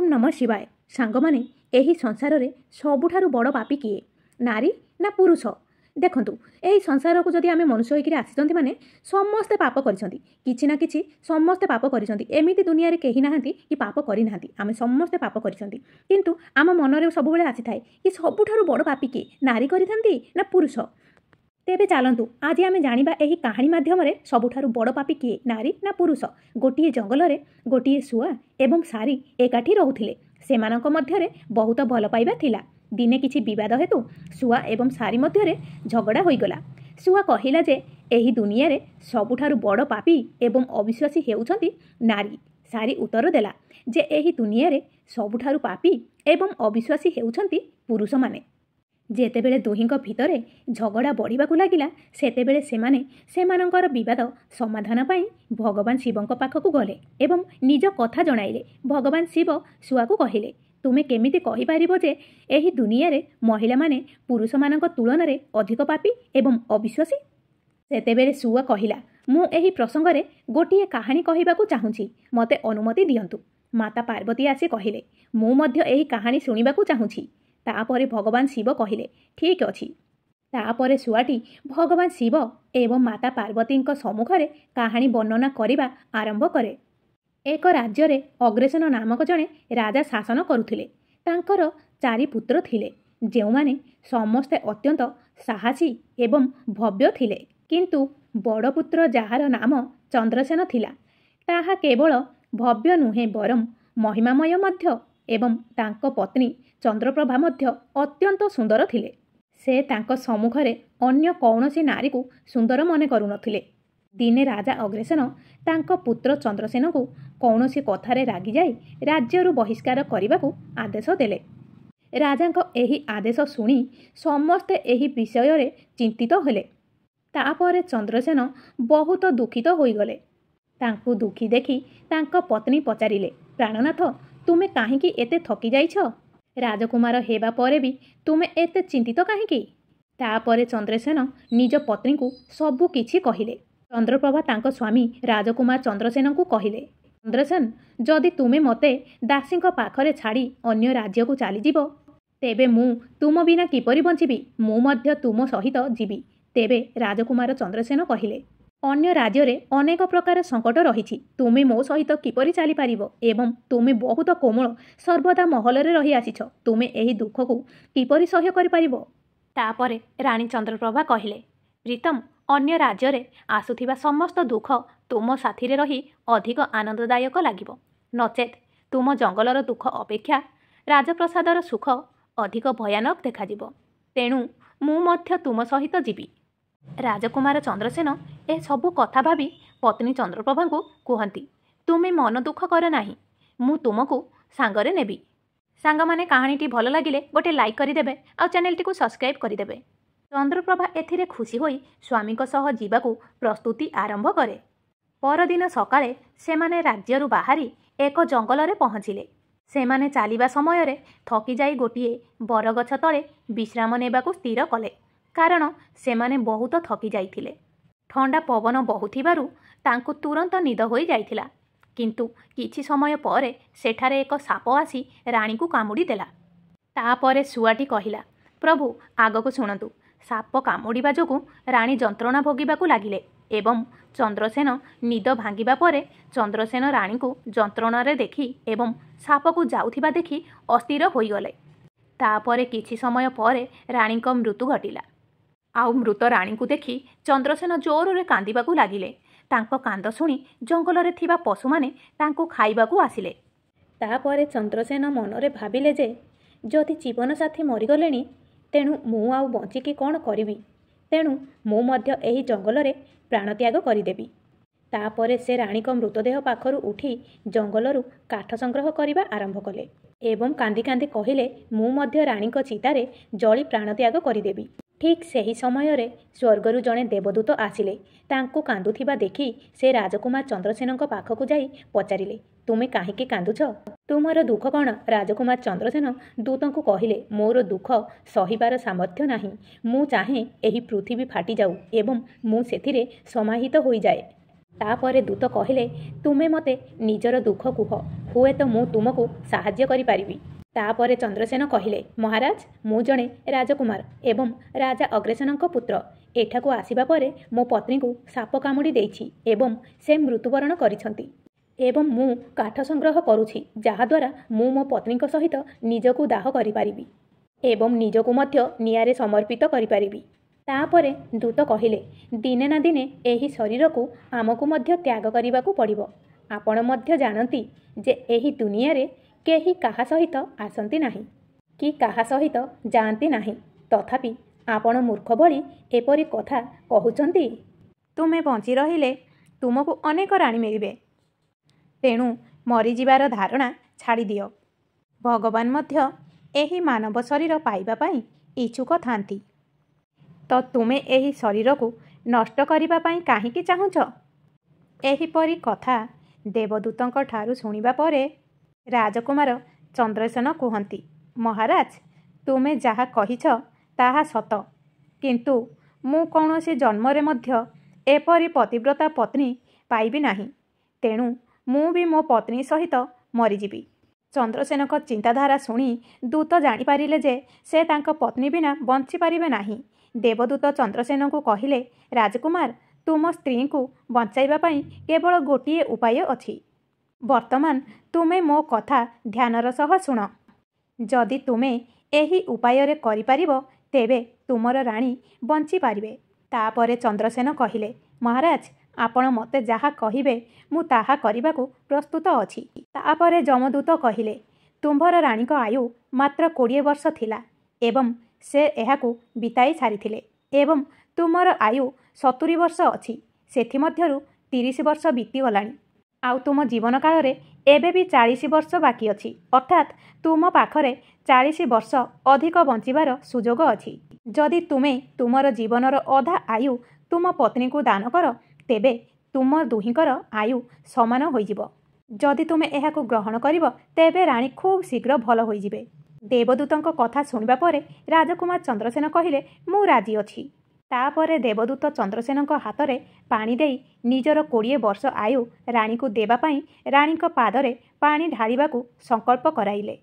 ओम नमः शिवाय। सांगमाने एही संसार रे सबुठारु बड़ पापी किए, नारी ना पुरुष? देखंतु एही संसार को जदि आमे मनुष्य होइकि आसिचंती माने समस्ते पाप करिसंती, किछि ना किछि समस्ते पाप करिसंती। एमिति दुनिया रे केही नाहंती कि पाप करि नाहंती, आमे समस्ते पाप करिसंती। किंतु आम मन रे सब बेले आसीथाय कि सबुठारु बड़ पापी किए, नारी करिथांती ना पुरुष? तेबे चालंतु आज आमे जानिबा एही कहानी माध्यम रे सबुठारु बड़ पापी किए, नारी ना पुरुष। गोटिए जंगल रे गोटिए शुआ एवं सारी एकाठी रहुथिले। सेमानक मध्यरे बहुत भल पाइबा थिला। दिने किछि विवाद हेतु शुआ एवं सारी मध्यरे झगड़ा होइगला। शुआ कहिला जे एही दुनिया रे सबुठारु बड़ पापी एवं अविश्वासी हेउछंती नारी। सारी उत्तर देला जे एही दुनिया रे सबुठारु पापी एवं अविश्वासी हेउछंती पुरुष माने। जेतेबेले दुहिंक भितरे झगड़ा बढ़िबाकु लागिला सेतेबेले सेमाने सेमानंकर विवाद समाधान पाई भगवान शिवंक पाखकु गले एवं निज कथा जणाइले। भगवान शिव शुआकु कहिले, तुमे केमिति कहि पारिबो जे एही दुनिया रे महिला माने पुरुष मानक तुलन रे अधिक पापी एवं अविश्वासी? सेतेबेले शुआ कहिला, मु एही प्रसंग रे गोटिए कहानी कहिबाकु चाहुछि, मते अनुमति दियंतु। माता पार्वती आसी कहिले, मु मध्य एही कहानी सुनिबाकु चाहुछि। तापरे भगवान शिव कहिले, ठीक अछि। तापरे शुआटी भगवान शिव एवं माता पार्वती सम्मुखरे कहानी वर्णना करिबा आरंभ करे। एक राज्य रे अग्रसेन नामक जणे राजा शासन करुथिले। तांकर 4 पुत्र थिले, जेउमाने समस्ते अत्यंत साहसी एवं भव्य थिले। किंतु बड़ पुत्र जाहार नाम चंद्रसेन थिला, ताहा केवल भव्य नुहे बरम महिमामय मध्य एवं तांको पत्नी चंद्रप्रभा मध्य अत्यंत सुंदर थिले। से तांको सम्मुखरे अन्य कौनसी नारी को सुंदर मने करू नथिले। दिने राजा अग्रसेन तांको पुत्र चंद्रसेन को कौनसी कथारे रागी जाई राज्यरु बहिष्कार करिबाकू आदेश देले। राजांको एही आदेश सुनी समस्ते एही विषय रे चिंतित हेले। तापरे चंद्रसेन बहुत दुखित होई गले। तांकू दुखी देखि तांको पत्नी पचारिले, प्राणनाथ तुमे काहींकी एते थकी जाइछ? राजकुमार हेबा परे भी तुमे एते चिंतित काहींकी? तापरे चंद्रसेन निज पत्नी को सबु किछि कहिले। चंद्रप्रभा तांको स्वामी राजकुमार चंद्रसेन को कहिले, चंद्रसेन जदि तुमे मते दासींको पाखरे छाड़ी अन्य राज्य को चली जीवो तेबे मु तुम बिना किपरि बंचिबी? मु मध्य तुम सहित जीवी। तेबे राजकुमार चंद्रसेन कहिले, अन्य राज्य रे अनेक प्रकार संकट रहिछि, तुमे मो सहित किपरि चली पारिबो? एवं तुमे बहुत कोमल सर्वदा महल रे रही आसीछ, तुमे एही दुख को किपरि सह्य करि पारिबो? तापरे रानी चंद्रप्रभा कहिले, प्रीतम अन्य राज्य रे आसुथिबा समस्त दुख तुम साथी रे रही अधिक आनंददायक लागिबो, नचेत तुम जंगलर दुख अपेक्षा राजप्रसादर सुख अधिक भयानक देखाजिबो। तेणु मु मध्य तुम सहित जीवी। राजकुमार चंद्रसेन ए सबु कथा भाबी पत्नी चंद्रप्रभा को कहती, तुमे मन दुख कर नाही, मु तुमको सांगरे नेबी। सांग माने कहानीटी भल लागिले गोटे लाइक करदेवे आ चैनलटी को सब्सक्राइब करदेवे। चंद्रप्रभा एथिरे खुशी होई स्वामी सह जीवाकू प्रस्तुति आरंभ करे। परदिन सकाळे सेमाने राज्यरु बाहारी एक जंगल रे पहुँचिले। सेमाने चालिबा समय रे थकी जाई गोटिए बरगछ तळे विश्राम नेबाकू स्थिर कले, कारण सेमाने बहुत थकी जाइथिले। ठंडा पवन बहुथिबारु तांकू तुरंत निद होई जाइथिला। किंतु किछि समय परे सेठारे एक साप आसी रानी को कामुड़ी देला। तापरे शुआटी कहिला, प्रभु आगको शुणतु, साप कामुड़ीबा जोगु रानी जंत्रणा भोगिबाकू लागिले एवं चंद्रसेन निद भांगिबा परे चंद्रसेन रानी को जंत्रणा रे देखि एवं साप को जाउथिबा देखि अस्थिर होई गले। तापरे किछि समय परे रानी को मृत्यु घटिला। आउ मृत रानी को देखि चंद्रसेन जोर रे कांदिबाकू लागिले। तांको कांद सुनी जंगल रे थिबा पशु माने तांको खाइबाकू आसिले। तापरे चंद्रसेन मनरे भाबिले जे जदि जीवन साथी मरिगलेनी तेणु मु आउ बंचिकी कौन करिवि, तेणु मु मध्य एही जंगल रे प्राणत्याग करिदेबी। तापरे से रानी को मृतदेह पाखरु उठी जंगलरु काठ संग्रह करिबा आरंभ कले एवं कांदी कांदी कहिले, मु मध्य रानी को चितारे जली प्राणत्याग करिदेबी। ठीक सही समय रे स्वर्गरु जणे देवदूत आसिले। तांको कांदुथिबा देखि से राजकुमार चंद्रसेन पाखकु जाई पचारिले, तुमे काहींकी कांदुछ? तुमर दुख कौन? राजकुमार चंद्रसेन दूतंकु कहिले, मोर दुख सहिबार सामर्थ्य नाही। मु चाहे एही पृथ्वी फाटी जाऊ एवं मु सेथिरे समाहित होई जाए। ତାପରେ ଦୂତ କହିଲେ, ତୁମେ ମୋତେ ନିଜର ଦୁଃଖ କୁହ, ହୁଏତ ମୁଁ ତୁମକୁ ସାହାଯ୍ୟ କରିପାରିବି। ତାପରେ ଚନ୍ଦ୍ରସେନ କହିଲେ, ମହାରାଜ, ମୁଁ ଜଣେ ରାଜକୁମାର ଏବଂ ରାଜା ଅଗ୍ରସେନଙ୍କ ପୁତ୍ର। ଏଠାକୁ ଆସିବା ପରେ ମୋ ପତ୍ନୀଙ୍କୁ ସାପ କାମୁଡ଼ି ଦେଇଛି ଏବଂ ସେ ମୃତ୍ୟୁବରଣ କରିଛନ୍ତି। ଏବଂ ମୁଁ କାଠ ସଂଗ୍ରହ କରୁଛି, ଯାହାଦ୍ୱାରା ମୁଁ ମୋ ପତ୍ନୀଙ୍କ ସହିତ ନିଜକୁ ଦାହ କରିପାରିବି ଏବଂ ନିଜକୁ ମଧ୍ୟ ନିଆଁରେ ସମର୍ପିତ କରିପାରିବି। ତାପରେ ଦୂତ କହିଲେ, ଦିନେ ନା ଦିନେ ଏହି ଶରୀରକୁ ଆମକୁ ମଧ୍ୟ ତ୍ୟାଗ କରିବାକୁ ପଡ଼ିବ। ଆପଣ ମଧ୍ୟ ଜାଣନ୍ତି ଯେ ଏହି ଦୁନିଆରେ କେହି କାହା ସହିତ ଆସନ୍ତି ନାହିଁ କି କାହା ସହିତ ଯାଆନ୍ତି ନାହିଁ। ତଥାପି ଆପଣ ମୂର୍ଖ ଭଳି ଏପରି କଥା କହୁଛନ୍ତି। ତୁମେ ବଞ୍ଚି ରହିଲେ ତୁମକୁ ଅନେକ ରାଣୀ ମିଳିବେ। ତେଣୁ ମରିଯିବାର ଧାରଣା ଛାଡ଼ିଦିଅ। ଭଗବାନ ମଧ୍ୟ ଏହି ମାନବ ଶରୀର ପାଇବା ପାଇଁ ଇଚ୍ଛୁକ ଥାନ୍ତି। ତ ତୁମେ ଏହି ଶରୀରକୁ ନଷ୍ଟ କରିବା ପାଇଁ କାହିଁକି ଚାହୁଁଛ? ଏହିପରି କଥା ଦେବଦୂତଙ୍କ ଠାରୁ ଶୁଣିବା ପରେ ରାଜକୁମାର ଚନ୍ଦ୍ରସେନ କୁହନ୍ତି, ମହାରାଜ, ତୁମେ ଯାହା କହିଛ ତାହା ସତ, କିନ୍ତୁ ମୁଁ କୌଣସି ଜନ୍ମରେ ମଧ୍ୟ ଏପରି ପତିବ୍ରତା ପତ୍ନୀ ପାଇବି ନାହିଁ। ତେଣୁ ମୁଁ ବି ମୋ ପତ୍ନୀ ସହିତ ମରିଯିବି। ଚନ୍ଦ୍ରସେନଙ୍କ ଚିନ୍ତାଧାରା ଶୁଣି ଦୂତ ଜାଣିପାରିଲେ ଯେ ସେ ତାଙ୍କ ପତ୍ନୀ ବିନା ବଞ୍ଚିପାରିବେ ନାହିଁ। ଦେବଦୂତ ଚନ୍ଦ୍ରସେନଙ୍କୁ କହିଲେ, ରାଜକୁମାର, ତୁମ ସ୍ତ୍ରୀଙ୍କୁ ବଞ୍ଚାଇବା ପାଇଁ କେବଳ ଗୋଟିଏ ଉପାୟ ଅଛି। ବର୍ତ୍ତମାନ ତୁମେ ମୋ କଥା ଧ୍ୟାନର ସହ ଶୁଣ। ଯଦି ତୁମେ ଏହି ଉପାୟରେ କରିପାରିବ, ତେବେ ତୁମର ରାଣୀ ବଞ୍ଚିପାରିବେ। ତାପରେ ଚନ୍ଦ୍ରସେନ କହିଲେ, ମହାରାଜ, ଆପଣ ମୋତେ ଯାହା କହିବେ ମୁଁ ତାହା କରିବାକୁ ପ୍ରସ୍ତୁତ ଅଛି। ତାପରେ ଯମଦୂତ କହିଲେ, ତୁମ୍ଭର ରାଣୀଙ୍କ ଆୟୁ ମାତ୍ର 20 ବର୍ଷ ଥିଲା ଏବଂ ସେ ଏହାକୁ ବିତାଇ ସାରିଥିଲେ ଏବଂ ତୁମର ଆୟୁ 70 ବର୍ଷ ଅଛି। ସେଥିମଧ୍ୟରୁ 30 ବର୍ଷ ବିତିଗଲାଣି। ଆଉ ତୁମ ଜୀବନ କାଳରେ ଏବେ ବି 40 ବର୍ଷ ବାକି ଅଛି। ଅର୍ଥାତ୍ ତୁମ ପାଖରେ 40 ବର୍ଷ ଅଧିକ ବଞ୍ଚିବାର ସୁଯୋଗ ଅଛି। ଯଦି ତୁମେ ତୁମର ଜୀବନର ଅଧା ଆୟୁ ତୁମ ପତ୍ନୀଙ୍କୁ ଦାନ କର, ତେବେ ତୁମ ଦୁହିଁଙ୍କର ଆୟୁ ସମାନ ହୋଇଯିବ। ଯଦି ତୁମେ ଏହାକୁ ଗ୍ରହଣ କରିବ, ତେବେ ରାଣୀ ଖୁବ୍ ଶୀଘ୍ର ଭଲ ହୋଇଯିବେ। ଦେବଦୂତଙ୍କ କଥା ଶୁଣିବା ପରେ ରାଜକୁମାର ଚନ୍ଦ୍ରସେନ କହିଲେ, ମୁଁ ରାଜି ଅଛି। ତାପରେ ଦେବଦୂତ ଚନ୍ଦ୍ରସେନଙ୍କ ହାତରେ ପାଣି ଦେଇ ନିଜର 20 ବର୍ଷ ଆୟୁ ରାଣୀକୁ ଦେବା ପାଇଁ ରାଣୀଙ୍କ ପାଦରେ ପାଣି ଢାଳିବାକୁ ସଂକଳ୍ପ କରାଇଲେ।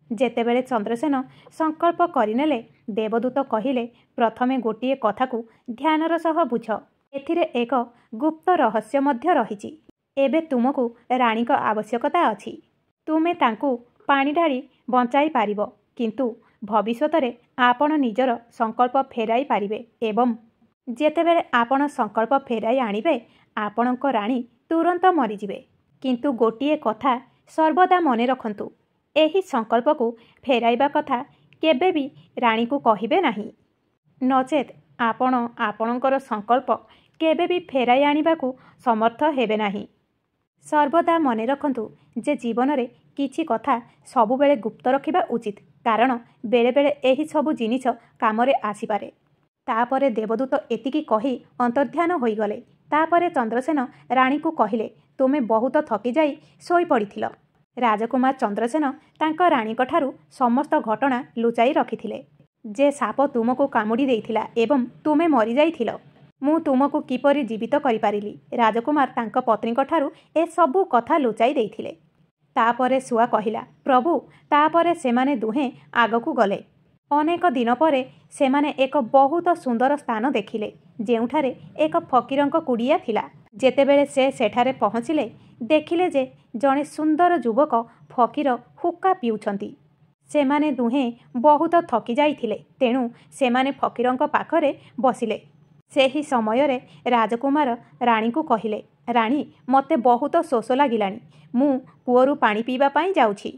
ଯେତେବେଳେ ଚନ୍ଦ୍ରସେନ ସଂକଳ୍ପ କରିନେଲେ, ଦେବଦୂତ କହିଲେ, ପ୍ରଥମେ ଗୋଟିଏ କଥାକୁ ଧ୍ୟାନର ସହ ବୁଝ। ଏଥିରେ ଏକ ଗୁପ୍ତ ରହସ୍ୟ ମଧ୍ୟ ରହିଛି। ଏବେ ତୁମକୁ ରାଣୀଙ୍କ ଆବଶ୍ୟକତା ଅଛି। ତୁମେ ତାଙ୍କୁ ପାଣି ଢାଳି ବଞ୍ଚାଇ ପାରିବ, କିନ୍ତୁ ଭବିଷ୍ୟତରେ ଆପଣ ନିଜର ସଂକଳ୍ପ ଫେରାଇ ପାରିବେ ଏବଂ ଯେତେବେଳେ ଆପଣ ସଂକଳ୍ପ ଫେରାଇ ଆଣିବେ, ଆପଣଙ୍କ ରାଣୀ ତୁରନ୍ତ ମରିଯିବେ। କିନ୍ତୁ ଗୋଟିଏ କଥା ସର୍ବଦା ମନେ ରଖନ୍ତୁ, ଏହି ସଂକଳ୍ପକୁ ଫେରାଇବା କଥା କେବେ ବି ରାଣୀକୁ କହିବେ ନାହିଁ। ନଚେତ୍ ଆପଣ ଆପଣଙ୍କର ସଂକଳ୍ପ କେବେ ବି ଫେରାଇ ଆଣିବାକୁ ସମର୍ଥ ହେବେ ନାହିଁ। ସର୍ବଦା ମନେ ରଖନ୍ତୁ ଯେ ଜୀବନରେ କିଛି କଥା ସବୁବେଳେ ଗୁପ୍ତ ରଖିବା ଉଚିତ, କାରଣ ବେଳେବେଳେ ଏହି ସବୁ ଜିନିଷ କାମରେ ଆସିପାରେ। ତାପରେ ଦେବଦୂତ ଏତିକି କହି ଅନ୍ତର୍ଦ୍ଧାନ ହୋଇଗଲେ। ତାପରେ ଚନ୍ଦ୍ରସେନ ରାଣୀକୁ କହିଲେ, ତୁମେ ବହୁତ ଥକିଯାଇ ଶୋଇପଡ଼ିଥିଲ। ରାଜକୁମାର ଚନ୍ଦ୍ରସେନ ତାଙ୍କ ରାଣୀଙ୍କଠାରୁ ସମସ୍ତ ଘଟଣା ଲୁଚାଇ ରଖିଥିଲେ। ଯେ ସାପ ତୁମକୁ କାମୁଡ଼ି ଦେଇଥିଲା ଏବଂ ତୁମେ ମରିଯାଇଥିଲ। ମୁଁ ତୁମକୁ କିପରି ଜୀବିତ କରିପାରିଲି। ରାଜକୁମାର ତାଙ୍କ ପତ୍ନୀଙ୍କଠାରୁ ଏସବୁ କଥା ଲୁଚାଇ ଦେଇଥିଲେ। ତାପରେ ଶୁଆ କହିଲା, ପ୍ରଭୁ। ତାପରେ ସେମାନେ ଦୁହେଁ ଆଗକୁ ଗଲେ। ଅନେକ ଦିନ ପରେ ସେମାନେ ଏକ ବହୁତ ସୁନ୍ଦର ସ୍ଥାନ ଦେଖିଲେ, ଯେଉଁଠାରେ ଏକ ଫକୀରଙ୍କ କୁଡ଼ିଆ ଥିଲା। ଯେତେବେଳେ ସେ ସେଠାରେ ପହଞ୍ଚିଲେ, ଦେଖିଲେ ଯେ ଜଣେ ସୁନ୍ଦର ଯୁବକ ଫକୀର ହୁକ୍କା ପିଉଛନ୍ତି। ସେମାନେ ଦୁହେଁ ବହୁତ ଥକି ଯାଇଥିଲେ, ତେଣୁ ସେମାନେ ଫକୀରଙ୍କ ପାଖରେ ବସିଲେ। ସେହି ସମୟରେ ରାଜକୁମାର ରାଣୀଙ୍କୁ କହିଲେ, ରାଣୀ, ମୋତେ ବହୁତ ଶୋଷ ଲାଗିଲାଣି। ମୁଁ କୂଅରୁ ପାଣି ପିଇବା ପାଇଁ ଯାଉଛି।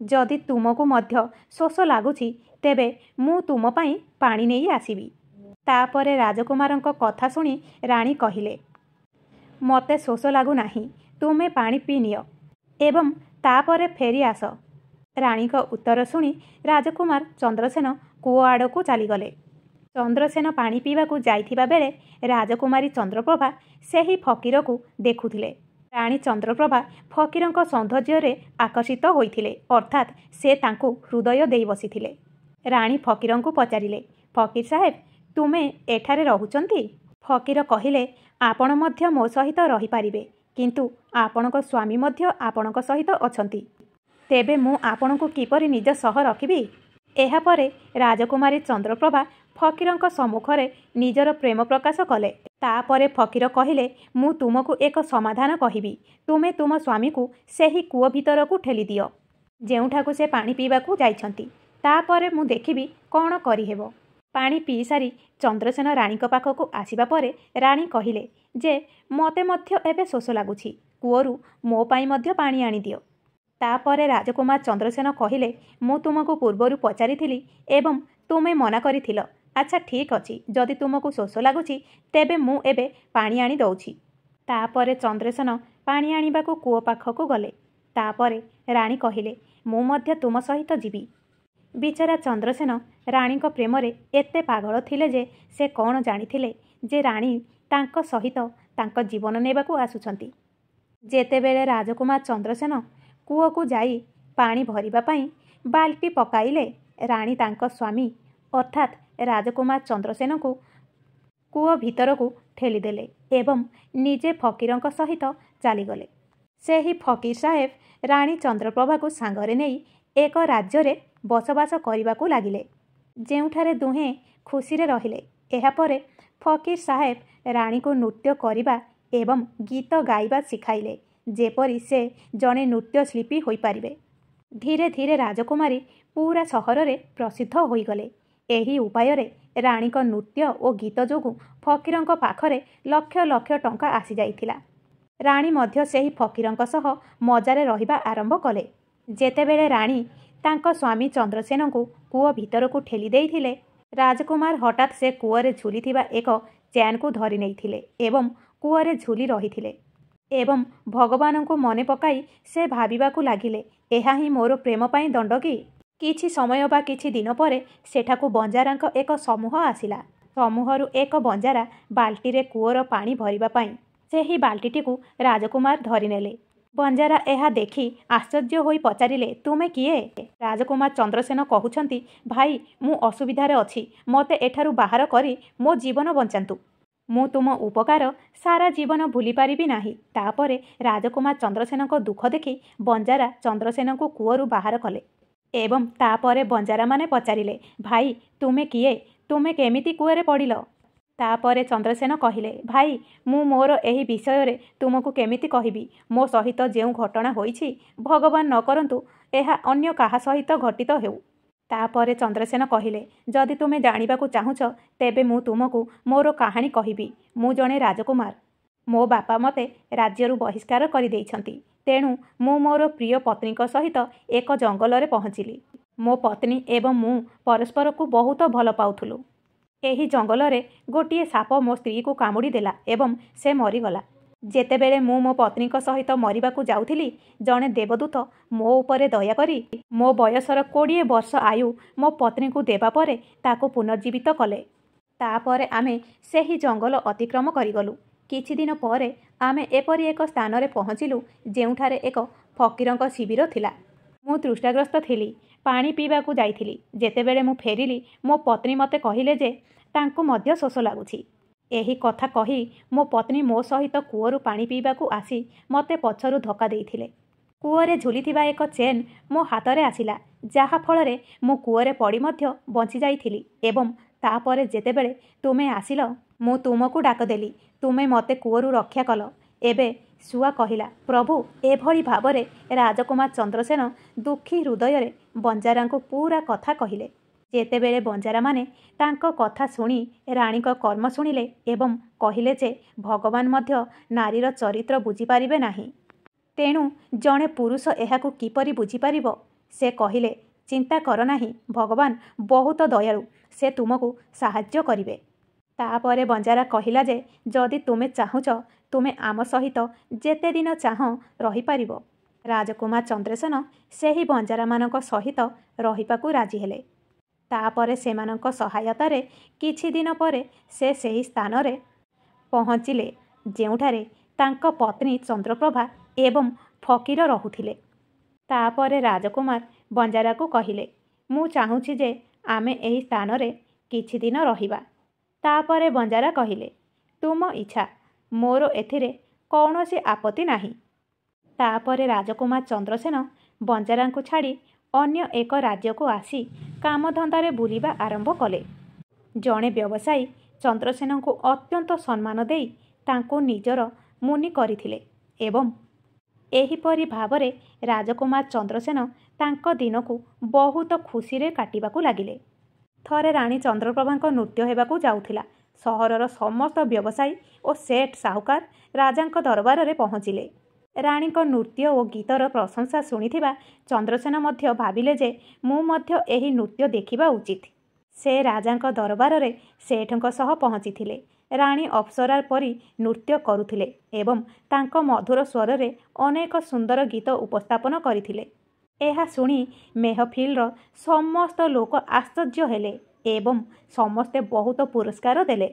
ଯଦି ତୁମକୁ ମଧ୍ୟ ଶୋଷ ଲାଗୁଛି, ତେବେ ମୁଁ ତୁମ ପାଇଁ ପାଣି ନେଇ ଆସିବି। ତାପରେ ରାଜକୁମାରଙ୍କ କଥା ଶୁଣି ରାଣୀ କହିଲେ, ମୋତେ ଶୋଷ ଲାଗୁନାହିଁ। ତୁମେ ପାଣି ପିଇନିଅ ଏବଂ ତାପରେ ଫେରି ଆସ। ରାଣୀଙ୍କ ଉତ୍ତର ଶୁଣି ରାଜକୁମାର ଚନ୍ଦ୍ରସେନ କୂଅ ଆଡ଼କୁ ଚାଲିଗଲେ। ଚନ୍ଦ୍ରସେନ ପାଣି ପିଇବାକୁ ଯାଇଥିବା ବେଳେ ରାଜକୁମାରୀ ଚନ୍ଦ୍ରପ୍ରଭା ସେହି ଫକୀରକୁ ଦେଖୁଥିଲେ। ରାଣୀ ଚନ୍ଦ୍ରପ୍ରଭା ଫକୀରଙ୍କ ସୌନ୍ଦର୍ଯ୍ୟରେ ଆକର୍ଷିତ ହୋଇଥିଲେ, ଅର୍ଥାତ୍ ସେ ତାଙ୍କୁ ହୃଦୟ ଦେଇ ବସିଥିଲେ। ରାଣୀ ଫକୀରଙ୍କୁ ପଚାରିଲେ, ଫକୀର ସାହେବ, ତୁମେ ଏଠାରେ ରହୁଛନ୍ତି? ଫକୀର କହିଲେ, ଆପଣ ମଧ୍ୟ ମୋ ସହିତ ରହିପାରିବେ, କିନ୍ତୁ ଆପଣଙ୍କ ସ୍ୱାମୀ ମଧ୍ୟ ଆପଣଙ୍କ ସହିତ ଅଛନ୍ତି। ତେବେ ମୁଁ ଆପଣଙ୍କୁ କିପରି ନିଜ ସହ ରଖିବି? ଏହାପରେ ରାଜକୁମାରୀ ଚନ୍ଦ୍ରପ୍ରଭା ଫକୀରଙ୍କ ସମ୍ମୁଖରେ ନିଜର ପ୍ରେମ ପ୍ରକାଶ କଲେ। ତାପରେ ଫକୀର କହିଲେ, ମୁଁ ତୁମକୁ ଏକ ସମାଧାନ କହିବି। ତୁମେ ତୁମ ସ୍ୱାମୀକୁ ସେହି କୂଅ ଭିତରକୁ ଠେଲିଦିଅ, ଯେଉଁଠାକୁ ସେ ପାଣି ପିଇବାକୁ ଯାଇଛନ୍ତି। ତାପରେ ମୁଁ ଦେଖିବି କ'ଣ କରିହେବ। ପାଣି ପିଇସାରି ଚନ୍ଦ୍ରସେନ ରାଣୀଙ୍କ ପାଖକୁ ଆସିବା ପରେ ରାଣୀ କହିଲେ ଯେ ମୋତେ ମଧ୍ୟ ଏବେ ଶୋଷ ଲାଗୁଛି, କୂଅରୁ ମୋ ପାଇଁ ମଧ୍ୟ ପାଣି ଆଣିଦିଅ। ତାପରେ ରାଜକୁମାର ଚନ୍ଦ୍ରସେନ କହିଲେ, ମୁଁ ତୁମକୁ ପୂର୍ବରୁ ପଚାରିଥିଲି ଏବଂ ତୁମେ ମନା କରିଥିଲ। ଆଚ୍ଛା ଠିକ୍ ଅଛି, ଯଦି ତୁମକୁ ଶୋଷ ଲାଗୁଛି ତେବେ ମୁଁ ଏବେ ପାଣି ଆଣି ଦେଉଛି। ତାପରେ ଚନ୍ଦ୍ରସେନ ପାଣି ଆଣିବାକୁ କୂଅ ପାଖକୁ ଗଲେ। ତାପରେ ରାଣୀ କହିଲେ, ମୁଁ ମଧ୍ୟ ତୁମ ସହିତ ଯିବି। ବିଚରା ଚନ୍ଦ୍ରସେନ ରାଣୀଙ୍କ ପ୍ରେମରେ ଏତେ ପାଗଳ ଥିଲେ ଯେ ସେ କ'ଣ ଜାଣିଥିଲେ ଯେ ରାଣୀ ତାଙ୍କ ସହିତ ତାଙ୍କ ଜୀବନ ନେବାକୁ ଆସୁଛନ୍ତି। ଯେତେବେଳେ ରାଜକୁମାର ଚନ୍ଦ୍ରସେନ କୂଅକୁ ଯାଇ ପାଣି ଭରିବା ପାଇଁ ବାଲ୍ଟି ପକାଇଲେ, ରାଣୀ ତାଙ୍କ ସ୍ୱାମୀ ଅର୍ଥାତ୍ ରାଜକୁମାର ଚନ୍ଦ୍ରସେନଙ୍କୁ କୂଅ ଭିତରକୁ ଠେଲିଦେଲେ ଏବଂ ନିଜେ ଫକୀରଙ୍କ ସହିତ ଚାଲିଗଲେ। ସେହି ଫକୀର ସାହେବ ରାଣୀ ଚନ୍ଦ୍ରପ୍ରଭାକୁ ସାଙ୍ଗରେ ନେଇ ଏକ ରାଜ୍ୟରେ ବସବାସ କରିବାକୁ ଲାଗିଲେ, ଯେଉଁଠାରେ ଦୁହେଁ ଖୁସିରେ ରହିଲେ। ଏହାପରେ ଫକୀର ସାହେବ ରାଣୀକୁ ନୃତ୍ୟ କରିବା ଏବଂ ଗୀତ ଗାଇବା ଶିଖାଇଲେ, ଯେପରି ସେ ଜଣେ ନୃତ୍ୟଶିଳ୍ପୀ ହୋଇପାରିବେ। ଧୀରେ ଧୀରେ ରାଜକୁମାରୀ ପୁରା ସହରରେ ପ୍ରସିଦ୍ଧ ହୋଇଗଲେ। ଏହି ଉପାୟରେ ରାଣୀଙ୍କ ନୃତ୍ୟ ଓ ଗୀତ ଯୋଗୁଁ ଫକୀରଙ୍କ ପାଖରେ ଲକ୍ଷ ଲକ୍ଷ ଟଙ୍କା ଆସିଯାଇଥିଲା। ରାଣୀ ମଧ୍ୟ ସେହି ଫକୀରଙ୍କ ସହ ମଜାରେ ରହିବା ଆରମ୍ଭ କଲେ। ଯେତେବେଳେ ରାଣୀ ତାଙ୍କ ସ୍ୱାମୀ ଚନ୍ଦ୍ରସେନଙ୍କୁ କୂଅ ଭିତରକୁ ଠେଲି ଦେଇଥିଲେ, ରାଜକୁମାର ହଠାତ୍ ସେ କୂଅରେ ଝୁଲିଥିବା ଏକ ଚେନ୍କୁ ଧରି ନେଇଥିଲେ ଏବଂ କୂଅରେ ଝୁଲି ରହିଥିଲେ ଏବଂ ଭଗବାନଙ୍କୁ ମନେ ପକାଇ ସେ ଭାବିବାକୁ ଲାଗିଲେ, ଏହା ହିଁ ମୋର ପ୍ରେମ ପାଇଁ ଦଣ୍ଡ କି? କିଛି ସମୟ ବା କିଛି ଦିନ ପରେ ସେଠାକୁ ବଞ୍ଜାରାଙ୍କ ଏକ ସମୂହ ଆସିଲା। ସମୂହରୁ ଏକ ବଞ୍ଜାରା ବାଲ୍ଟିରେ କୂଅର ପାଣି ଭରିବା ପାଇଁ ସେହି ବାଲ୍ଟିଟିକୁ ରାଜକୁମାର ଧରିନେଲେ। ବଞ୍ଜାରା ଏହା ଦେଖି ଆଶ୍ଚର୍ଯ୍ୟ ହୋଇ ପଚାରିଲେ, ତୁମେ କିଏ? ରାଜକୁମାର ଚନ୍ଦ୍ରସେନ କହୁଛନ୍ତି, ଭାଇ ମୁଁ ଅସୁବିଧାରେ ଅଛି, ମୋତେ ଏଠାରୁ ବାହାର କରି ମୋ ଜୀବନ ବଞ୍ଚାନ୍ତୁ। ମୁଁ ତୁମ ଉପକାର ସାରା ଜୀବନ ଭୁଲିପାରିବି ନାହିଁ। ତାପରେ ରାଜକୁମାର ଚନ୍ଦ୍ରସେନଙ୍କ ଦୁଃଖ ଦେଖି ବଞ୍ଜାରା ଚନ୍ଦ୍ରସେନଙ୍କୁ କୂଅରୁ ବାହାର କଲେ ଏବଂ ତାପରେ ବଞ୍ଜାରାମାନେ ପଚାରିଲେ, ଭାଇ ତୁମେ କିଏ? ତୁମେ କେମିତି କୂଅରେ ପଡ଼ିଲ? ତାପରେ ଚନ୍ଦ୍ରସେନ କହିଲେ, ଭାଇ ମୁଁ ମୋର ଏହି ବିଷୟରେ ତୁମକୁ କେମିତି କହିବି? ମୋ ସହିତ ଯେଉଁ ଘଟଣା ହୋଇଛି, ଭଗବାନ ନ କରନ୍ତୁ ଏହା ଅନ୍ୟ କାହା ସହିତ ଘଟିତ ହେଉ। ତାପରେ ଚନ୍ଦ୍ରସେନ କହିଲେ, ଯଦି ତୁମେ ଜାଣିବାକୁ ଚାହୁଁଛ ତେବେ ମୁଁ ତୁମକୁ ମୋର କାହାଣୀ କହିବି। ମୁଁ ଜଣେ ରାଜକୁମାର। ମୋ ବାପା ମୋତେ ରାଜ୍ୟରୁ ବହିଷ୍କାର କରିଦେଇଛନ୍ତି। ତେଣୁ ମୁଁ ମୋର ପ୍ରିୟ ପତ୍ନୀଙ୍କ ସହିତ ଏକ ଜଙ୍ଗଲରେ ପହଞ୍ଚିଲି। ମୋ ପତ୍ନୀ ଏବଂ ମୁଁ ପରସ୍ପରକୁ ବହୁତ ଭଲ ପାଉଥିଲୁ। ଏହି ଜଙ୍ଗଲରେ ଗୋଟିଏ ସାପ ମୋ ସ୍ତ୍ରୀକୁ କାମୁଡ଼ି ଦେଲା ଏବଂ ସେ ମରିଗଲା। ଯେତେବେଳେ ମୁଁ ମୋ ପତ୍ନୀଙ୍କ ସହିତ ମରିବାକୁ ଯାଉଥିଲି, ଜଣେ ଦେବଦୂତ ମୋ ଉପରେ ଦୟାକରି ମୋ ବୟସର 20 ବର୍ଷ ଆୟୁ ମୋ ପତ୍ନୀକୁ ଦେବା ପରେ ତାକୁ ପୁନର୍ଜୀବିତ କଲେ। ତାପରେ ଆମେ ସେହି ଜଙ୍ଗଲ ଅତିକ୍ରମ କରିଗଲୁ। କିଛି ଦିନ ପରେ ଆମେ ଏପରି ଏକ ସ୍ଥାନରେ ପହଞ୍ଚିଲୁ ଯେଉଁଠାରେ ଏକ ଫକୀରଙ୍କ ଶିବିର ଥିଲା। ମୁଁ ତୃଷ୍ଣାଗ୍ରସ୍ତ ଥିଲି, ପାଣି ପିଇବାକୁ ଯାଇଥିଲି। ଯେତେବେଳେ ମୁଁ ଫେରିଲି, ମୋ ପତ୍ନୀ ମୋତେ କହିଲେ ଯେ ତାଙ୍କୁ ମଧ୍ୟ ଶୋଷ ଲାଗୁଛି। ଏହି କଥା କହି ମୋ ପତ୍ନୀ ମୋ ସହିତ କୂଅରୁ ପାଣି ପିଇବାକୁ ଆସି ମୋତେ ପଛରୁ ଧକ୍କା ଦେଇଥିଲେ। କୂଅରେ ଝୁଲିଥିବା ଏକ ଚେନ୍ ମୋ ହାତରେ ଆସିଲା, ଯାହାଫଳରେ ମୁଁ କୂଅରେ ପଡ଼ି ମଧ୍ୟ ବଞ୍ଚିଯାଇଥିଲି ଏବଂ ତାପରେ ଯେତେବେଳେ ତୁମେ ଆସିଲ, ମୁଁ ତୁମକୁ ଡାକଦେଲି। ତୁମେ ମୋତେ କୂଅରୁ ରକ୍ଷା କଲ। ଏବେ ଶୁଆ କହିଲା, ପ୍ରଭୁ। ଏଭଳି ଭାବରେ ରାଜକୁମାର ଚନ୍ଦ୍ରସେନ ଦୁଃଖୀ ହୃଦୟରେ ବଞ୍ଜାରାଙ୍କୁ ପୁରା କଥା କହିଲେ। ଯେତେବେଳେ ବଞ୍ଜାରାମାନେ ତାଙ୍କ କଥା ଶୁଣି ରାଣୀଙ୍କ କର୍ମ ଶୁଣିଲେ ଏବଂ କହିଲେ ଯେ ଭଗବାନ ମଧ୍ୟ ନାରୀର ଚରିତ୍ର ବୁଝିପାରିବେ ନାହିଁ, ତେଣୁ ଜଣେ ପୁରୁଷ ଏହାକୁ କିପରି ବୁଝିପାରିବ? ସେ କହିଲେ, ଚିନ୍ତା କର ନାହିଁ, ଭଗବାନ ବହୁତ ଦୟାଳୁ, ସେ ତୁମକୁ ସାହାଯ୍ୟ କରିବେ। ତାପରେ ବଞ୍ଜାରା କହିଲା ଯେ ଯଦି ତୁମେ ଚାହୁଁଛ ତୁମେ ଆମ ସହିତ ଯେତେ ଦିନ ଚାହଁ ରହିପାରିବ। ରାଜକୁମାର ଚନ୍ଦ୍ରସେନ ସେହି ବଞ୍ଜାରାମାନଙ୍କ ସହିତ ରହିବାକୁ ରାଜି ହେଲେ। ତାପରେ ସେମାନଙ୍କ ସହାୟତାରେ କିଛି ଦିନ ପରେ ସେ ସେହି ସ୍ଥାନରେ ପହଞ୍ଚିଲେ ଯେଉଁଠାରେ ତାଙ୍କ ପତ୍ନୀ ଚନ୍ଦ୍ରପ୍ରଭା ଏବଂ ଫକୀର ରହୁଥିଲେ। ତାପରେ ରାଜକୁମାର ବଞ୍ଜାରାକୁ କହିଲେ, ମୁଁ ଚାହୁଁଛି ଯେ ଆମେ ଏହି ସ୍ଥାନରେ କିଛି ଦିନ ରହିବା। ତାପରେ ବଞ୍ଜାରା କହିଲେ, ତୁମ ଇଚ୍ଛା, ମୋର ଏଥିରେ କୌଣସି ଆପତ୍ତି ନାହିଁ। ତାପରେ ରାଜକୁମାର ଚନ୍ଦ୍ରସେନ ବଞ୍ଜାରାଙ୍କୁ ଛାଡ଼ି ଅନ୍ୟ ଏକ ରାଜ୍ୟକୁ ଆସି କାମଧନ୍ଦାରେ ବୁଲିବା ଆରମ୍ଭ କଲେ। ଜଣେ ବ୍ୟବସାୟୀ ଚନ୍ଦ୍ରସେନଙ୍କୁ ଅତ୍ୟନ୍ତ ସମ୍ମାନ ଦେଇ ତାଙ୍କୁ ନିଜର ମୁନି କରିଥିଲେ ଏବଂ ଏହିପରି ଭାବରେ ରାଜକୁମାର ଚନ୍ଦ୍ରସେନ ତାଙ୍କ ଦିନକୁ ବହୁତ ଖୁସିରେ କାଟିବାକୁ ଲାଗିଲେ। ଥରେ ରାଣୀ ଚନ୍ଦ୍ରପ୍ରଭାଙ୍କ ନୃତ୍ୟ ହେବାକୁ ଯାଉଥିଲା। ସହରର ସମସ୍ତ ବ୍ୟବସାୟୀ ଓ ସେଠ ସାହୁକାର ରାଜାଙ୍କ ଦରବାରରେ ପହଞ୍ଚିଲେ। ରାଣୀଙ୍କ ନୃତ୍ୟ ଓ ଗୀତର ପ୍ରଶଂସା ଶୁଣିଥିବା ଚନ୍ଦ୍ରସେନ ମଧ୍ୟ ଭାବିଲେ ଯେ ମୁଁ ମଧ୍ୟ ଏହି ନୃତ୍ୟ ଦେଖିବା ଉଚିତ। ସେ ରାଜାଙ୍କ ଦରବାରରେ ସେଠଙ୍କ ସହ ପହଞ୍ଚିଥିଲେ। ରାଣୀ ଅପ୍ସରା ପରି ନୃତ୍ୟ କରୁଥିଲେ ଏବଂ ତାଙ୍କ ମଧୁର ସ୍ୱରରେ ଅନେକ ସୁନ୍ଦର ଗୀତ ଉପସ୍ଥାପନ କରିଥିଲେ। ଏହା ଶୁଣି ମେହଫିଲର ସମସ୍ତ ଲୋକ ଆଶ୍ଚର୍ଯ୍ୟ ହେଲେ ଏବଂ ସମସ୍ତେ ବହୁତ ପୁରସ୍କାର ଦେଲେ।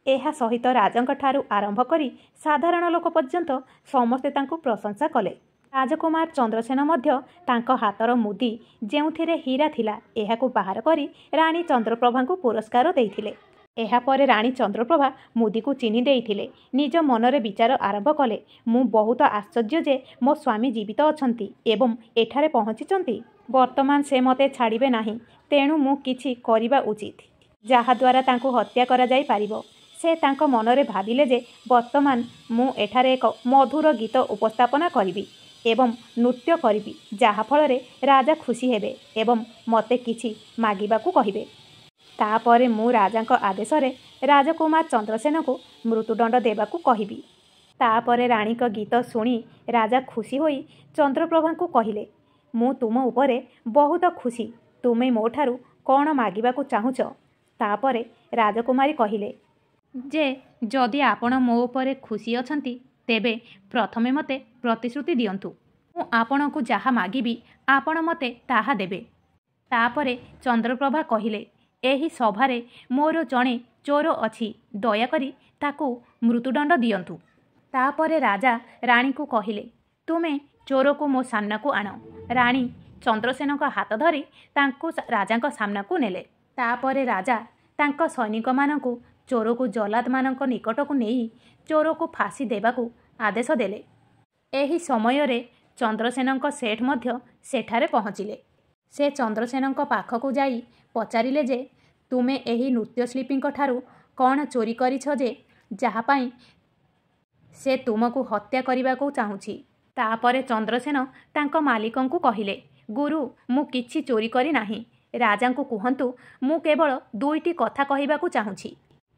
ଏହା ସହିତ ରାଜାଙ୍କ ଠାରୁ ଆରମ୍ଭ କରି ସାଧାରଣ ଲୋକ ପର୍ଯ୍ୟନ୍ତ ସମସ୍ତେ ତାଙ୍କୁ ପ୍ରଶଂସା କଲେ। ରାଜକୁମାର ଚନ୍ଦ୍ରସେନ ମଧ୍ୟ ତାଙ୍କ ହାତର ମୁଦି ଯେଉଁଥିରେ ହୀରା ଥିଲା ଏହାକୁ ବାହାର କରି ରାଣୀ ଚନ୍ଦ୍ରପ୍ରଭାଙ୍କୁ ପୁରସ୍କାର ଦେଇଥିଲେ। ଏହାପରେ ରାଣୀ ଚନ୍ଦ୍ରପ୍ରଭା ମୁଦିକୁ ଚିନି ଦେଇଥିଲେ। ନିଜ ମନରେ ବିଚାର ଆରମ୍ଭ କଲେ, ମୁଁ ବହୁତ ଆଶ୍ଚର୍ଯ୍ୟ ଯେ ମୋ ସ୍ୱାମୀ ଜୀବିତ ଅଛନ୍ତି ଏବଂ ଏଠାରେ ପହଞ୍ଚିଛନ୍ତି। ବର୍ତ୍ତମାନ ସେ ମୋତେ ଛାଡ଼ିବେ ନାହିଁ, ତେଣୁ ମୁଁ କିଛି କରିବା ଉଚିତ ଯାହାଦ୍ୱାରା ତାଙ୍କୁ ହତ୍ୟା କରାଯାଇପାରିବ। ସେ ତାଙ୍କ ମନରେ ଭାବିଲେ ଯେ ବର୍ତ୍ତମାନ ମୁଁ ଏଠାରେ ଏକ ମଧୁର ଗୀତ ଉପସ୍ଥାପନ କରିବି ଏବଂ ନୃତ୍ୟ କରିବି, ଯାହାଫଳରେ ରାଜା ଖୁସି ହେବେ ଏବଂ ମୋତେ କିଛି ମାଗିବାକୁ କହିବେ। ତାପରେ ମୁଁ ରାଜାଙ୍କ ଆଦେଶରେ ରାଜକୁମାର ଚନ୍ଦ୍ରସେନଙ୍କୁ ମୃତ୍ୟୁଦଣ୍ଡ ଦେବାକୁ କହିବି। ତାପରେ ରାଣୀଙ୍କ ଗୀତ ଶୁଣି ରାଜା ଖୁସି ହୋଇ ଚନ୍ଦ୍ରପ୍ରଭାଙ୍କୁ କହିଲେ, ମୁଁ ତୁମ ଉପରେ ବହୁତ ଖୁସି। ତୁମେ ମୋ ଠାରୁ କ'ଣ ମାଗିବାକୁ ଚାହୁଁଛ? ତାପରେ ରାଜକୁମାରୀ କହିଲେ ଯେ ଯଦି ଆପଣ ମୋ ଉପରେ ଖୁସି ଅଛନ୍ତି ତେବେ ପ୍ରଥମେ ମୋତେ ପ୍ରତିଶ୍ରୁତି ଦିଅନ୍ତୁ। ମୁଁ ଆପଣଙ୍କୁ ଯାହା ମାଗିବି ଆପଣ ମୋତେ ତାହା ଦେବେ। ତାପରେ ଚନ୍ଦ୍ରପ୍ରଭା କହିଲେ, ଏହି ସଭାରେ ମୋର ଜଣେ ଚୋର ଅଛି, ଦୟାକରି ତାକୁ ମୃତ୍ୟୁଦଣ୍ଡ ଦିଅନ୍ତୁ। ତାପରେ ରାଜା ରାଣୀଙ୍କୁ କହିଲେ, ତୁମେ ଚୋରକୁ ମୋ ସାମ୍ନାକୁ ଆଣ। ରାଣୀ ଚନ୍ଦ୍ରସେନଙ୍କ ହାତ ଧରି ତାଙ୍କୁ ରାଜାଙ୍କ ସାମ୍ନାକୁ ନେଲେ। ତାପରେ ରାଜା ତାଙ୍କ ସୈନିକମାନଙ୍କୁ ଚୋରକୁ ଜଲ୍ଲାଦମାନଙ୍କ ନିକଟକୁ ନେଇ ଚୋରକୁ ଫାଶୀ ଦେବାକୁ ଆଦେଶ ଦେଲେ। ଏହି ସମୟରେ ଚନ୍ଦ୍ରସେନଙ୍କ ସେଠ ମଧ୍ୟ ସେଠାରେ ପହଞ୍ଚିଲେ। ସେ ଚନ୍ଦ୍ରସେନଙ୍କ ପାଖକୁ ଯାଇ ପଚାରିଲେ ଯେ ତୁମେ ଏହି ନୃତ୍ୟଶିଳ୍ପୀଙ୍କ ଠାରୁ କ'ଣ ଚୋରି କରିଛ ଯେ ଯାହା ପାଇଁ ସେ ତୁମକୁ ହତ୍ୟା କରିବାକୁ ଚାହୁଁଛି। ତାପରେ ଚନ୍ଦ୍ରସେନ ତାଙ୍କ ମାଲିକଙ୍କୁ କହିଲେ, ଗୁରୁ, ମୁଁ କିଛି ଚୋରି କରି ନାହିଁ। ରାଜାଙ୍କୁ କୁହନ୍ତୁ ମୁଁ କେବଳ ଦୁଇଟି କଥା କହିବାକୁ ଚାହୁଁଛି।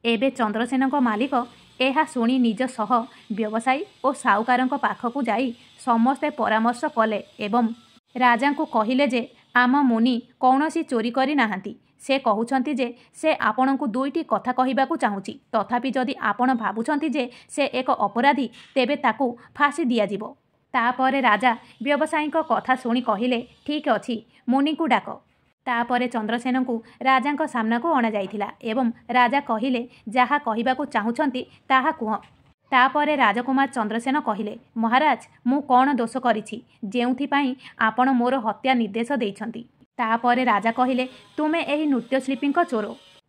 ଏବେ ଚନ୍ଦ୍ରସେନଙ୍କ ମାଲିକ ଏହା ଶୁଣି ନିଜ ସହ ବ୍ୟବସାୟୀ ଓ ସାହୁକାରଙ୍କ ପାଖକୁ ଯାଇ ସମସ୍ତେ ପରାମର୍ଶ କଲେ ଏବଂ ରାଜାଙ୍କୁ କହିଲେ ଯେ ଆମ ମୁନି କୌଣସି ଚୋରି କରି ନାହାନ୍ତି। ସେ କହୁଛନ୍ତି ଯେ ସେ ଆପଣଙ୍କୁ ଦୁଇଟି କଥା କହିବାକୁ ଚାହୁଁଛି। ତଥାପି ଯଦି ଆପଣ ଭାବୁଛନ୍ତି ଯେ ସେ ଏକ ଅପରାଧୀ ତେବେ ତାକୁ ଫାଶୀ ଦିଆଯିବ। ତାପରେ ରାଜା ବ୍ୟବସାୟୀଙ୍କ କଥା ଶୁଣି କହିଲେ, ଠିକ୍ ଅଛି, ମୁନିକୁ ଡାକ। ତାପରେ ଚନ୍ଦ୍ରସେନଙ୍କୁ ରାଜାଙ୍କ ସାମ୍ନାକୁ ଅଣାଯାଇଥିଲା ଏବଂ ରାଜା କହିଲେ, ଯାହା କହିବାକୁ ଚାହୁଁଛନ୍ତି ତାହା କୁହ। ତାପରେ ରାଜକୁମାର ଚନ୍ଦ୍ରସେନ କହିଲେ, ମହାରାଜ, ମୁଁ କ'ଣ ଦୋଷ କରିଛି ଯେଉଁଥିପାଇଁ ଆପଣ ମୋର ହତ୍ୟା ନିର୍ଦ୍ଦେଶ ଦେଇଛନ୍ତି? ତାପରେ ରାଜା କହିଲେ, ତୁମେ ଏହି ନୃତ୍ୟଶିଳ୍ପୀଙ୍କ ଚୋର।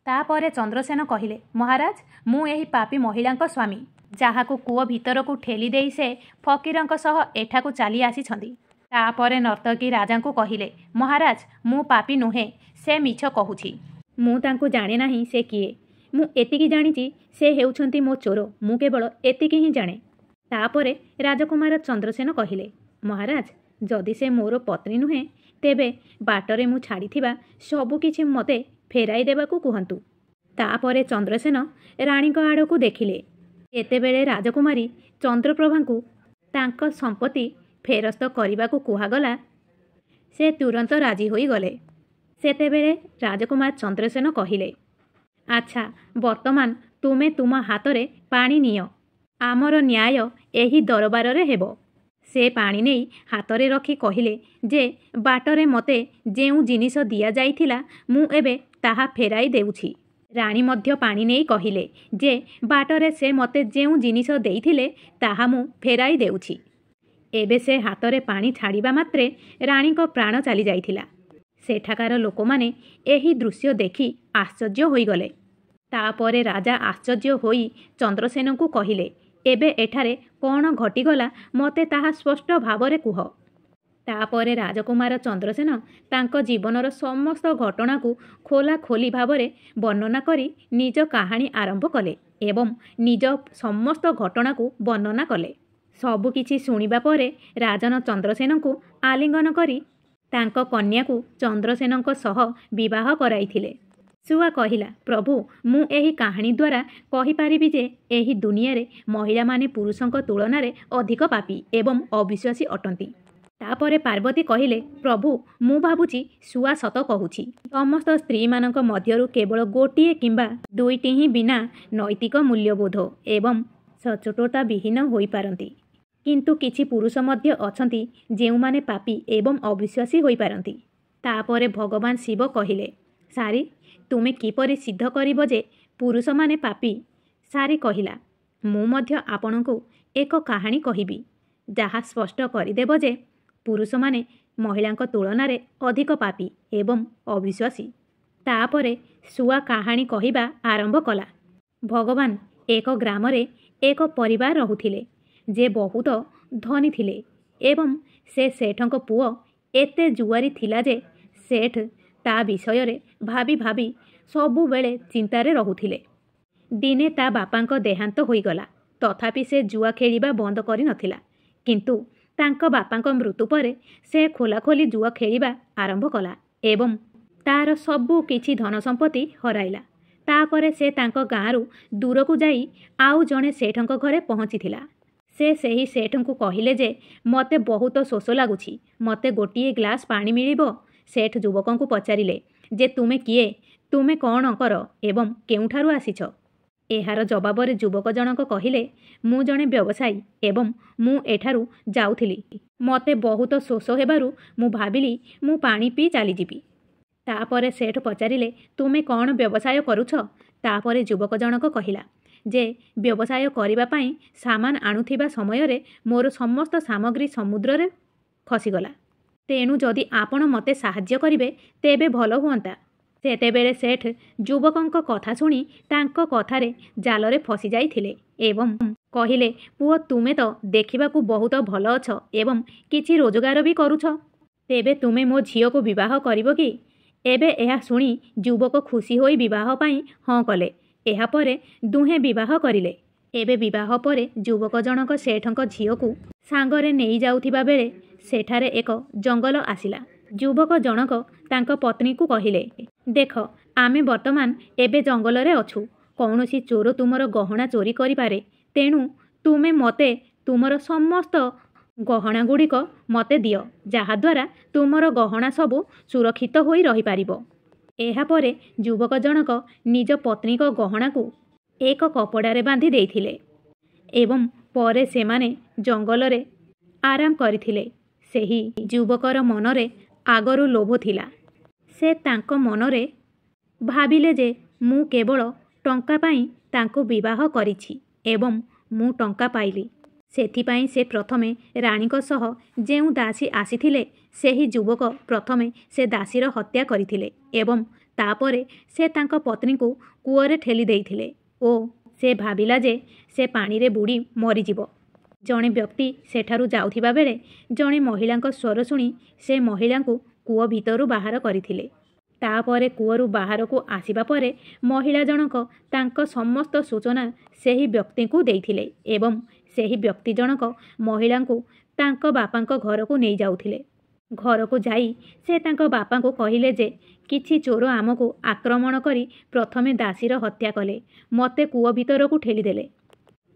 ତାପରେ ଚନ୍ଦ୍ରସେନ କହିଲେ, ମହାରାଜ, ମୁଁ ଏହି ପାପୀ ମହିଳାଙ୍କ ସ୍ୱାମୀ, ଯାହାକୁ କୂଅ ଭିତରକୁ ଠେଲି ଦେଇ ସେ ଫକୀରଙ୍କ ସହ ଏଠାକୁ ଚାଲି ଆସିଛନ୍ତି। ତାପରେ ନର୍ତ୍ତକୀ ରାଜାଙ୍କୁ କହିଲେ, ମହାରାଜ, ମୁଁ ପାପୀ ନୁହେଁ, ସେ ମିଛ କହୁଛି। ମୁଁ ତାଙ୍କୁ ଜାଣେ ନାହିଁ ସେ କିଏ। ମୁଁ ଏତିକି ଜାଣିଛି ସେ ହେଉଛନ୍ତି ମୋ ଚୋର। ମୁଁ କେବଳ ଏତିକି ହିଁ ଜାଣେ। ତାପରେ ରାଜକୁମାର ଚନ୍ଦ୍ରସେନ କହିଲେ, ମହାରାଜ, ଯଦି ସେ ମୋର ପତ୍ନୀ ନୁହେଁ ତେବେ ବାଟରେ ମୁଁ ଛାଡ଼ିଥିବା ସବୁକିଛି ମୋତେ ଫେରାଇ ଦେବାକୁ କୁହନ୍ତୁ। ତାପରେ ଚନ୍ଦ୍ରସେନ ରାଣୀଙ୍କ ଆଡ଼କୁ ଦେଖିଲେ। ଯେତେବେଳେ ରାଜକୁମାରୀ ଚନ୍ଦ୍ରପ୍ରଭାଙ୍କୁ ତାଙ୍କ ସମ୍ପତ୍ତି ଫେରସ୍ତ କରିବାକୁ କୁହାଗଲା ସେ ତୁରନ୍ତ ରାଜି ହୋଇଗଲେ। ସେତେବେଳେ ରାଜକୁମାର ଚନ୍ଦ୍ରସେନ କହିଲେ, ଆଚ୍ଛା, ବର୍ତ୍ତମାନ ତୁମେ ତୁମ ହାତରେ ପାଣି ନିଅ। ଆମର ନ୍ୟାୟ ଏହି ଦରବାରରେ ହେବ। ସେ ପାଣି ନେଇ ହାତରେ ରଖି କହିଲେ ଯେ ବାଟରେ ମୋତେ ଯେଉଁ ଜିନିଷ ଦିଆଯାଇଥିଲା ମୁଁ ଏବେ ତାହା ଫେରାଇ ଦେଉଛି। ରାଣୀ ମଧ୍ୟ ପାଣି ନେଇ କହିଲେ ଯେ ବାଟରେ ସେ ମୋତେ ଯେଉଁ ଜିନିଷ ଦେଇଥିଲେ ତାହା ମୁଁ ଫେରାଇ ଦେଉଛି। ଏବେ ସେ ହାତରେ ପାଣି ଛାଡ଼ିବା ମାତ୍ରେ ରାଣୀଙ୍କ ପ୍ରାଣ ଚାଲିଯାଇଥିଲା। ସେଠାକାର ଲୋକମାନେ ଏହି ଦୃଶ୍ୟ ଦେଖି ଆଶ୍ଚର୍ଯ୍ୟ ହୋଇଗଲେ। ତାପରେ ରାଜା ଆଶ୍ଚର୍ଯ୍ୟ ହୋଇ ଚନ୍ଦ୍ରସେନଙ୍କୁ କହିଲେ, ଏବେ ଏଠାରେ କ'ଣ ଘଟିଗଲା ମୋତେ ତାହା ସ୍ପଷ୍ଟ ଭାବରେ କୁହ। ତାପରେ ରାଜକୁମାର ଚନ୍ଦ୍ରସେନ ତାଙ୍କ ଜୀବନର ସମସ୍ତ ଘଟଣାକୁ ଖୋଲାଖୋଲି ଭାବରେ ବର୍ଣ୍ଣନା କରି ନିଜ କାହାଣୀ ଆରମ୍ଭ କଲେ ଏବଂ ନିଜ ସମସ୍ତ ଘଟଣାକୁ ବର୍ଣ୍ଣନା କଲେ। ସବୁକିଛି ଶୁଣିବା ପରେ ରାଜନ ଚନ୍ଦ୍ରସେନଙ୍କୁ ଆଲିଙ୍ଗନ କରି ତାଙ୍କ କନ୍ୟାକୁ ଚନ୍ଦ୍ରସେନଙ୍କ ସହ ବିବାହ କରାଇଥିଲେ। ଶୁଆ କହିଲା, ପ୍ରଭୁ, ମୁଁ ଏହି କାହାଣୀ ଦ୍ୱାରା କହିପାରିବି ଯେ ଏହି ଦୁନିଆରେ ମହିଳାମାନେ ପୁରୁଷଙ୍କ ତୁଳନାରେ ଅଧିକ ପାପୀ ଏବଂ ଅବିଶ୍ୱାସୀ ଅଟନ୍ତି। ତାପରେ ପାର୍ବତୀ କହିଲେ, ପ୍ରଭୁ, ମୁଁ ଭାବୁଛି ଶୁଆ ସତ କହୁଛି। ସମସ୍ତ ସ୍ତ୍ରୀମାନଙ୍କ ମଧ୍ୟରୁ କେବଳ ଗୋଟିଏ କିମ୍ବା ଦୁଇଟି ହିଁ ବିନା ନୈତିକ ମୂଲ୍ୟବୋଧ ଏବଂ ସଚ୍ଚୋଟତା ବିହୀନ ହୋଇପାରନ୍ତି। କିନ୍ତୁ କିଛି ପୁରୁଷ ମଧ୍ୟ ଅଛନ୍ତି ଯେଉଁମାନେ ପାପୀ ଏବଂ ଅବିଶ୍ୱାସୀ ହୋଇପାରନ୍ତି। ତାପରେ ଭଗବାନ ଶିବ କହିଲେ, ସାରି, ତୁମେ କିପରି ସିଦ୍ଧ କରିବ ଯେ ପୁରୁଷମାନେ ପାପୀ? ସାରି କହିଲା, ମୁଁ ମଧ୍ୟ ଆପଣଙ୍କୁ ଏକ କାହାଣୀ କହିବି ଯାହା ସ୍ପଷ୍ଟ କରିଦେବ ଯେ ପୁରୁଷମାନେ ମହିଳାଙ୍କ ତୁଳନାରେ ଅଧିକ ପାପୀ ଏବଂ ଅବିଶ୍ୱାସୀ। ତାପରେ ଶୁଆ କାହାଣୀ କହିବା ଆରମ୍ଭ କଲା। ଭଗବାନ ଏକ ଗ୍ରାମରେ ଏକ ପରିବାର ରହୁଥିଲେ ଯେ ବହୁତ ଧନୀ ଥିଲେ ଏବଂ ସେ ସେଠଙ୍କ ପୁଅ ଏତେ ଜୁଆରୀ ଥିଲା ଯେ ସେଠ ତା ବିଷୟରେ ଭାବି ଭାବି ସବୁବେଳେ ଚିନ୍ତାରେ ରହୁଥିଲେ। ଦିନେ ତା ବାପାଙ୍କ ଦେହାନ୍ତ ହୋଇଗଲା, ତଥାପି ସେ ଜୁଆ ଖେଳିବା ବନ୍ଦ କରିନଥିଲା। କିନ୍ତୁ ତାଙ୍କ ବାପାଙ୍କ ମୃତ୍ୟୁ ପରେ ସେ ଖୋଲାଖୋଲି ଜୁଆ ଖେଳିବା ଆରମ୍ଭ କଲା ଏବଂ ତାର ସବୁ କିଛି ଧନ ସମ୍ପତ୍ତି ହରାଇଲା। ତାପରେ ସେ ତାଙ୍କ ଗାଁରୁ ଦୂରକୁ ଯାଇ ଆଉ ଜଣେ ସେଠଙ୍କ ଘରେ ପହଞ୍ଚିଥିଲା। ସେ ସେହି ସେଠଙ୍କୁ କହିଲେ ଯେ ମୋତେ ବହୁତ ଶୋଷ ଲାଗୁଛି, ମୋତେ ଗୋଟିଏ ଗ୍ଲାସ୍ ପାଣି ମିଳିବ? ସେଠ ଯୁବକଙ୍କୁ ପଚାରିଲେ ଯେ ତୁମେ କିଏ, ତୁମେ କ'ଣ କର ଏବଂ କେଉଁଠାରୁ ଆସିଛ? ଏହାର ଜବାବରେ ଯୁବକ ଜଣକ କହିଲେ, ମୁଁ ଜଣେ ବ୍ୟବସାୟୀ ଏବଂ ମୁଁ ଏଠାରୁ ଯାଉଥିଲି। ମୋତେ ବହୁତ ଶୋଷ ହେବାରୁ ମୁଁ ଭାବିଲି ମୁଁ ପାଣି ପିଇ ଚାଲିଯିବି। ତାପରେ ସେଠ ପଚାରିଲେ, ତୁମେ କ'ଣ ବ୍ୟବସାୟ କରୁଛ? ତାପରେ ଯୁବକ ଜଣକ କହିଲା ଯେ ବ୍ୟବସାୟ କରିବା ପାଇଁ ସାମାନ ଆଣୁଥିବା ସମୟରେ ମୋର ସମସ୍ତ ସାମଗ୍ରୀ ସମୁଦ୍ରରେ ଖସିଗଲା। ତେଣୁ ଯଦି ଆପଣ ମୋତେ ସାହାଯ୍ୟ କରିବେ ତେବେ ଭଲ ହୁଅନ୍ତା। ସେତେବେଳେ ସେଠ ଯୁବକଙ୍କ କଥା ଶୁଣି ତାଙ୍କ କଥାରେ ଜାଲରେ ଫସି ଯାଇଥିଲେ ଏବଂ କହିଲେ, ପୁଅ, ତୁମେ ତ ଦେଖିବାକୁ ବହୁତ ଭଲ ଅଛ ଏବଂ କିଛି ରୋଜଗାର ବି କରୁଛ। ତେବେ ତୁମେ ମୋ ଝିଅକୁ ବିବାହ କରିବ କି? ଏବେ ଏହା ଶୁଣି ଯୁବକ ଖୁସି ହୋଇ ବିବାହ ପାଇଁ ହଁ କଲେ। ଏହାପରେ ଦୁହେଁ ବିବାହ କରିଲେ। ଏବେ ବିବାହ ପରେ ଯୁବକ ଜଣକ ସେଠଙ୍କ ଝିଅକୁ ସାଙ୍ଗରେ ନେଇଯାଉଥିବା ବେଳେ ସେଠାରେ ଏକ ଜଙ୍ଗଲ ଆସିଲା। ଯୁବକ ଜଣକ ତାଙ୍କ ପତ୍ନୀକୁ କହିଲେ, ଦେଖ, ଆମେ ବର୍ତ୍ତମାନ ଏବେ ଜଙ୍ଗଲରେ ଅଛୁ। କୌଣସି ଚୋର ତୁମର ଗହଣା ଚୋରି କରିପାରେ, ତେଣୁ ତୁମେ ମୋତେ ତୁମର ସମସ୍ତ ଗହଣାଗୁଡ଼ିକ ମୋତେ ଦିଅ, ଯାହାଦ୍ୱାରା ତୁମର ଗହଣା ସବୁ ସୁରକ୍ଷିତ ହୋଇ ରହିପାରିବ। ଏହାପରେ ଯୁବକ ଜଣକ ନିଜ ପତ୍ନୀଙ୍କ ଗହଣାକୁ ଏକ କପଡ଼ାରେ ବାନ୍ଧି ଦେଇଥିଲେ ଏବଂ ପରେ ସେମାନେ ଜଙ୍ଗଲରେ ଆରାମ କରିଥିଲେ। ସେହି ଯୁବକର ମନରେ ଆଗରୁ ଲୋଭ ଥିଲା। ସେ ତାଙ୍କ ମନରେ ଭାବିଲେ ଯେ ମୁଁ କେବଳ ଟଙ୍କା ପାଇଁ ତାଙ୍କୁ ବିବାହ କରିଛି ଏବଂ ମୁଁ ଟଙ୍କା ପାଇଲି। ସେଥିପାଇଁ ସେ ପ୍ରଥମେ ରାଣୀଙ୍କ ସହ ଯେଉଁ ଦାସୀ ଆସିଥିଲେ ସେହି ଯୁବକ ପ୍ରଥମେ ସେ ଦାସୀର ହତ୍ୟା କରିଥିଲେ ଏବଂ ତାପରେ ସେ ତାଙ୍କ ପତ୍ନୀଙ୍କୁ କୂଅରେ ଠେଲି ଦେଇଥିଲେ ଓ ସେ ଭାବିଲା ଯେ ସେ ପାଣିରେ ବୁଡ଼ି ମରିଯିବ। ଜଣେ ବ୍ୟକ୍ତି ସେଠାରୁ ଯାଉଥିବା ବେଳେ ଜଣେ ମହିଳାଙ୍କ ସ୍ୱର ଶୁଣି ସେ ମହିଳାଙ୍କୁ କୂଅ ଭିତରୁ ବାହାର କରିଥିଲେ। ତାପରେ କୂଅରୁ ବାହାରକୁ ଆସିବା ପରେ ମହିଳା ଜଣକ ତାଙ୍କ ସମସ୍ତ ସୂଚନା ସେହି ବ୍ୟକ୍ତିଙ୍କୁ ଦେଇଥିଲେ ଏବଂ ସେହି ବ୍ୟକ୍ତି ଜଣକ ମହିଳାଙ୍କୁ ତାଙ୍କ ବାପାଙ୍କ ଘରକୁ ନେଇଯାଉଥିଲେ। ଘରକୁ ଯାଇ ସେ ତାଙ୍କ ବାପାଙ୍କୁ କହିଲେ ଯେ କିଛି ଚୋର ଆମକୁ ଆକ୍ରମଣ କରି ପ୍ରଥମେ ଦାସୀର ହତ୍ୟା କଲେ, ମୋତେ କୂଅ ଭିତରକୁ ଠେଲିଦେଲେ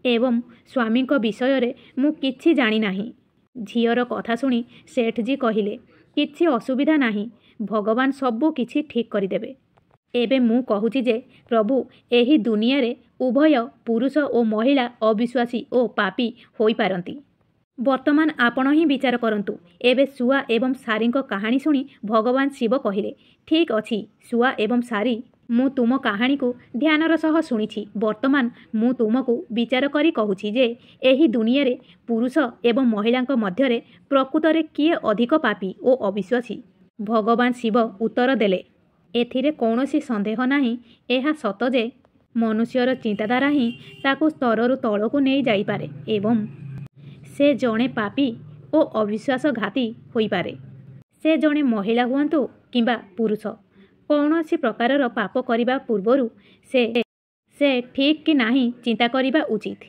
ଏବଂ ସ୍ୱାମୀଙ୍କ ବିଷୟରେ ମୁଁ କିଛି ଜାଣିନାହିଁ। ଝିଅର କଥା ଶୁଣି ସେଠଜୀ କହିଲେ, କିଛି ଅସୁବିଧା ନାହିଁ, ଭଗବାନ ସବୁ କିଛି ଠିକ୍ କରିଦେବେ। ଏବେ ମୁଁ କହୁଛି ଯେ ପ୍ରଭୁ, ଏହି ଦୁନିଆରେ ଉଭୟ ପୁରୁଷ ଓ ମହିଳା ଅବିଶ୍ୱାସୀ ଓ ପାପୀ ହୋଇପାରନ୍ତି। ବର୍ତ୍ତମାନ ଆପଣ ହିଁ ବିଚାର କରନ୍ତୁ। ଏବେ ଶୁଆ ଏବଂ ସାରିଙ୍କ କାହାଣୀ ଶୁଣି ଭଗବାନ ଶିବ କହିଲେ, ଠିକ୍ ଅଛି ଶୁଆ ଏବଂ ସାରି, ମୁଁ ତୁମ କାହାଣୀକୁ ଧ୍ୟାନର ସହ ଶୁଣିଛି। ବର୍ତ୍ତମାନ ମୁଁ ତୁମକୁ ବିଚାର କରି କହୁଛି ଯେ ଏହି ଦୁନିଆରେ ପୁରୁଷ ଏବଂ ମହିଳାଙ୍କ ମଧ୍ୟରେ ପ୍ରକୃତରେ କିଏ ଅଧିକ ପାପୀ ଓ ଅବିଶ୍ୱାସୀ? ଭଗବାନ ଶିବ ଉତ୍ତର ଦେଲେ, ଏଥିରେ କୌଣସି ସନ୍ଦେହ ନାହିଁ। ଏହା ସତ ଯେ ମନୁଷ୍ୟର ଚିନ୍ତାଧାରା ହିଁ ତାକୁ ସ୍ତରରୁ ତଳକୁ ନେଇ ଯାଇପାରେ ଏବଂ ସେ ଜଣେ ପାପୀ ଓ ଅବିଶ୍ୱାସଘାତୀ ହୋଇପାରେ। ସେ ଜଣେ ମହିଳା ହୁଅନ୍ତୁ କିମ୍ବା ପୁରୁଷ, କୌଣସି ପ୍ରକାରର ପାପ କରିବା ପୂର୍ବରୁ ସେ ଠିକ୍ କି ନାହିଁ ଚିନ୍ତା କରିବା ଉଚିତ।